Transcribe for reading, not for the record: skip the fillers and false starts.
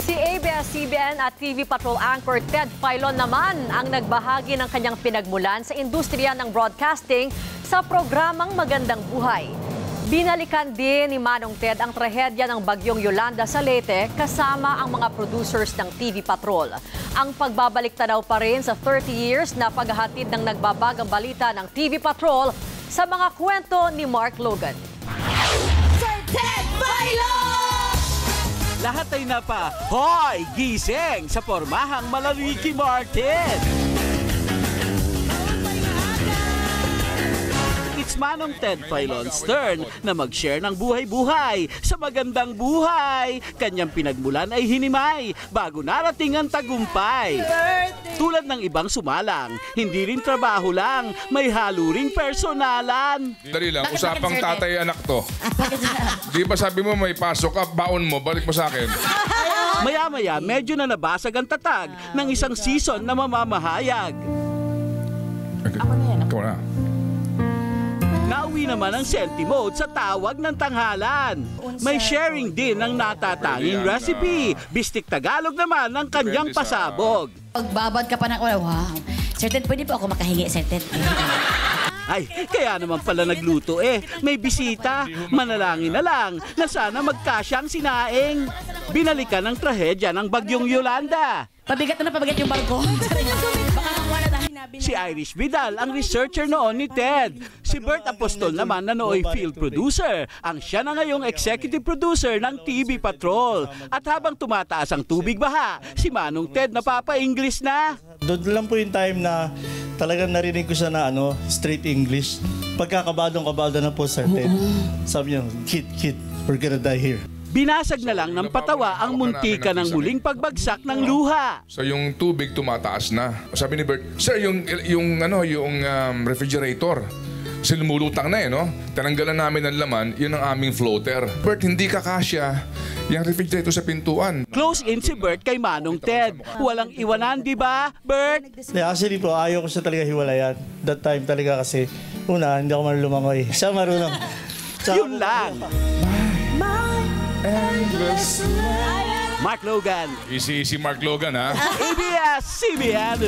Si ABS-CBN at TV Patrol anchor Ted Filon naman ang nagbahagi ng kanyang pinagmulan sa industriya ng broadcasting sa programang Magandang Buhay. Binalikan din ni Manong Ted ang trahedya ng bagyong Yolanda sa Leyte kasama ang mga producers ng TV Patrol. Ang pagbabalik tanaw pa rin sa 30 years na paghahatid ng nagbabagang balita ng TV Patrol sa mga kwento ni Mark Logan. Sir Ted Filon! Lahat ay hoy, gising sa pormahang Malaliki Martin. It's Manong Ted Filon's turn na mag-share ng buhay-buhay sa Magandang Buhay. Kanyang pinagmulan ay hinimay bago narating ang tagumpay. Tulad ng ibang sumalang, hindi rin trabaho lang, may halo ring personalan. Dali lang, usapang tatay anak to. Di ba sabi mo may pasok ka, baon mo, balik mo sa akin. Maya-maya, medyo na nabasag ang tatag ng isang season na mamamahayag. Ikaw na. Nauwi naman ang senti mode sa tawag ng tanghalan. May sharing din ng natatanging recipe. Bistik Tagalog naman ng kanyang pasabog. Pagbabad ka pa ng wow. Sir Ted, pwede po ako makahingi, Sir Ted? Ay, kaya naman pala nagluto may bisita. Manalangin na lang na sana magkasyang sinaing. Binalikan ang trahedya ng bagyong Yolanda. Pabigat na pabigat yung barko. Baka nakuha na tayo. Si Irish Vidal ang researcher noon ni Ted. Si Bert Apostol naman na nooy field producer. Ang siya na ngayong executive producer ng TV Patrol. At habang tumataas ang tubig baha, si Manong Ted napapa-English na. Doon lang po yung time na talagang narinig ko siya na straight English. Pagkakabadong-kabado na po, Sir Ted. Sabi niya, kid, we're gonna die here. Binasag na lang ng patawa ang muntika ng muling pagbagsak ng luha. So yung tubig tumataas na. Sabi ni Bert, Sir, yung refrigerator, lumulutang na no? Tinanggalan namin ng laman, yun ang aming floater. Bert, hindi kakasya yung refrigerator sa pintuan. Close in si Bert kay Manong Ted. Walang iwanan, di ba, Bert? Yeah, actually po, ayaw ko siya talaga hiwalayan. That time talaga kasi, una, hindi ako marunong lumangoy. Siya marunong. Yun lang. Endless Mark Logan. Si Mark Logan, ha? ABS-CBN.